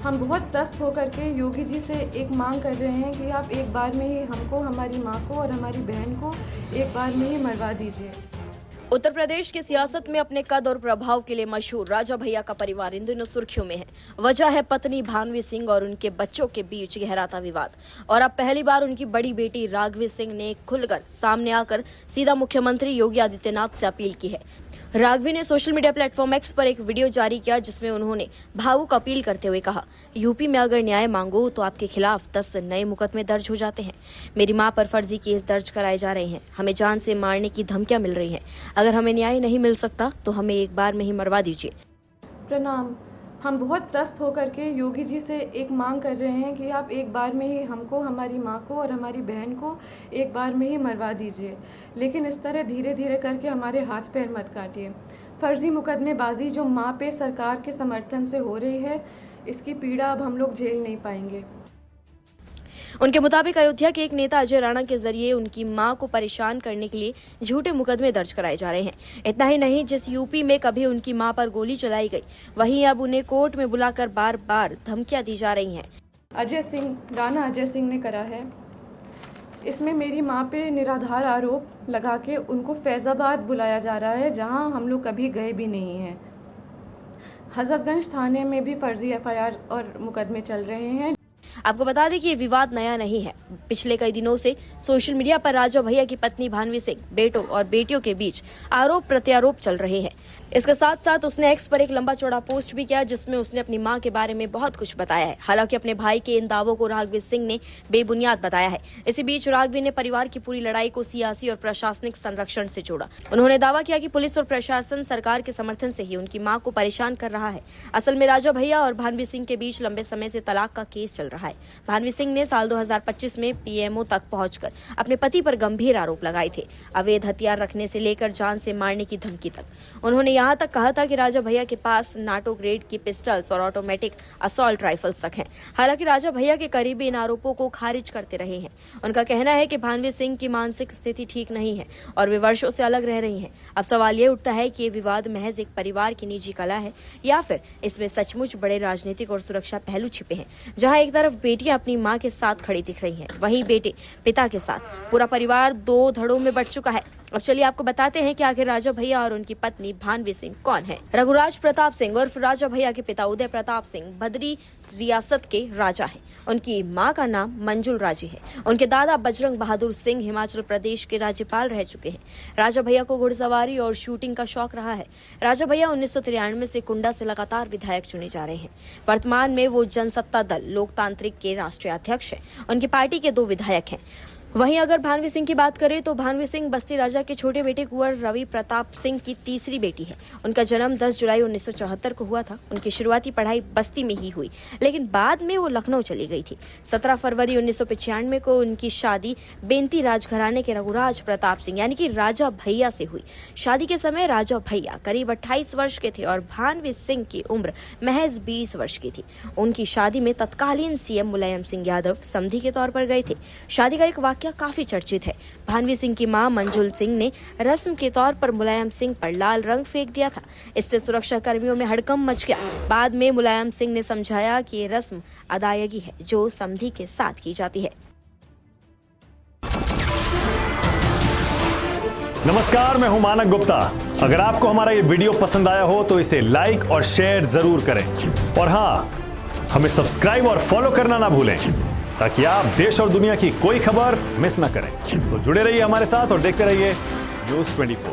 हम बहुत त्रस्त होकर के योगी जी से एक मांग कर रहे हैं कि आप एक बार में ही हमको, हमारी माँ को और हमारी बहन को एक बार में ही मरवा दीजिए। उत्तर प्रदेश की सियासत में अपने कद और प्रभाव के लिए मशहूर राजा भैया का परिवार इन दिनों सुर्खियों में है। वजह है पत्नी भानवी सिंह और उनके बच्चों के बीच गहराता विवाद। और अब पहली बार उनकी बड़ी बेटी राघवी सिंह ने खुलकर सामने आकर सीधा मुख्यमंत्री योगी आदित्यनाथ से अपील की है। राघवी ने सोशल मीडिया प्लेटफॉर्म एक्स पर एक वीडियो जारी किया जिसमें उन्होंने भावुक अपील करते हुए कहा, यूपी में अगर न्याय मांगो तो आपके खिलाफ 10 नए मुकदमे दर्ज हो जाते हैं। मेरी मां पर फर्जी केस दर्ज कराए जा रहे हैं। हमें जान से मारने की धमकियां मिल रही हैं। अगर हमें न्याय नहीं मिल सकता तो हमें एक बार में ही मरवा दीजिए। प्रणाम। हम बहुत त्रस्त होकर के योगी जी से एक मांग कर रहे हैं कि आप एक बार में ही हमको, हमारी माँ को और हमारी बहन को एक बार में ही मरवा दीजिए। लेकिन इस तरह धीरे धीरे करके हमारे हाथ पैर मत काटिए। फर्जी मुकदमेबाजी जो माँ पे सरकार के समर्थन से हो रही है, इसकी पीड़ा अब हम लोग झेल नहीं पाएंगे। उनके मुताबिक अयोध्या के एक नेता अजय राणा के जरिए उनकी मां को परेशान करने के लिए झूठे मुकदमे दर्ज कराए जा रहे हैं। इतना ही नहीं, जिस यूपी में कभी उनकी मां पर गोली चलाई गई, वहीं अब उन्हें कोर्ट में बुलाकर बार बार धमकियां दी जा रही हैं। राणा अजय सिंह ने करा है। इसमें मेरी मां पे निराधार आरोप लगा के उनको फैजाबाद बुलाया जा रहा है, जहां हम लोग कभी गए भी नहीं हैं। हजरतगंज थाने में भी फर्जी एफआईआर और मुकदमे चल रहे हैं। आपको बता दें कि ये विवाद नया नहीं है। पिछले कई दिनों से सोशल मीडिया पर राजा भैया की पत्नी भानवी सिंह, बेटों और बेटियों के बीच आरोप प्रत्यारोप चल रहे हैं। इसके साथ साथ उसने एक्स पर एक लंबा चौड़ा पोस्ट भी किया जिसमें उसने अपनी मां के बारे में बहुत कुछ बताया है। हालांकि अपने भाई के इन दावों को राघवी सिंह ने बेबुनियाद बताया है। इसी बीच राघवी ने परिवार की पूरी लड़ाई को सियासी और प्रशासनिक संरक्षण से जोड़ा। उन्होंने दावा किया कि पुलिस और प्रशासन सरकार के समर्थन से ही उनकी मां को परेशान कर रहा है। असल में राजा भैया और भानवी सिंह के बीच लंबे समय से तलाक का केस चल रहा है। भानवी सिंह ने साल 2025 में पीएमओ तक पहुंचकर अपने पति पर गंभीर आरोप लगाए थे, अवैध हथियार रखने से लेकर जान से मारने की धमकी तक। उन्होंने यहां तक कहा था कि राजा भैया के पास नाटो ग्रेड की पिस्टल्स और ऑटोमेटिक असॉल्ट राइफल्स तक हैं। हालांकि राजा भैया के करीबी इन आरोपों को खारिज करते रहे हैं। उनका कहना है कि भानवी सिंह की मानसिक स्थिति ठीक नहीं है और वे वर्षों से अलग रह रही हैं। अब सवाल ये उठता है कि ये विवाद महज एक परिवार की निजी कला है या फिर इसमें सचमुच बड़े राजनीतिक और सुरक्षा पहलू छिपे हैं। जहां एक तरफ बेटियां अपनी मां के साथ खड़ी दिख रही हैं, वहीं बेटे पिता के साथ। पूरा परिवार दो धड़ों में बंट चुका है। अब चलिए आपको बताते हैं कि आखिर राजा भैया और उनकी पत्नी भानवी सिंह कौन है। रघुराज प्रताप सिंह उर्फ राजा भैया के पिता उदय प्रताप सिंह बद्री रियासत के राजा हैं। उनकी मां का नाम मंजुल राजी है। उनके दादा बजरंग बहादुर सिंह हिमाचल प्रदेश के राज्यपाल रह चुके हैं। राजा भैया को घुड़सवारी और शूटिंग का शौक रहा है। राजा भैया 1993 से कुंडा से लगातार विधायक चुने जा रहे हैं। वर्तमान में वो जनसत्ता दल लोकतांत्रिक के राष्ट्रीय अध्यक्ष हैं। उनकी पार्टी के 2 विधायक हैं। वहीं अगर भानवी सिंह की बात करें तो भानवी सिंह बस्ती राजा के छोटे बेटे कुंवर रवि प्रताप सिंह की तीसरी बेटी है। उनका जन्म 10 जुलाई 1974 को हुआ था। उनकी शुरुआती पढ़ाई बस्ती में ही हुई, लेकिन बाद में वो लखनऊ चली गई थी। 17 फरवरी 1995 को उनकी शादी बेंती राजघराने के रघुराज प्रताप सिंह यानी कि राजा भैया से हुई। शादी के समय राजा भैया करीब 28 वर्ष के थे और भानवी सिंह की उम्र महज 20 वर्ष की थी। उनकी शादी में तत्कालीन सीएम मुलायम सिंह यादव समधी के तौर पर गए थे। शादी का एक वाक्य काफी चर्चित है। भानवी सिंह की मां मंजुल सिंह ने रस्म के तौर पर मुलायम सिंह पर लाल रंग फेंक दिया था। इससे सुरक्षा कर्मियों में हड़कंप मच गया। बाद में मुलायम सिंह ने समझाया कि ये रस्म अदायगी है जो समधी के साथ की जाती है। नमस्कार, मैं हूं मानक गुप्ता। अगर आपको हमारा ये वीडियो पसंद आया हो तो इसे लाइक और शेयर जरूर करें और हाँ, हमें सब्सक्राइब और फॉलो करना ना भूलें ताकि आप देश और दुनिया की कोई खबर मिस ना करें। तो जुड़े रहिए हमारे साथ और देखते रहिए न्यूज़ 24।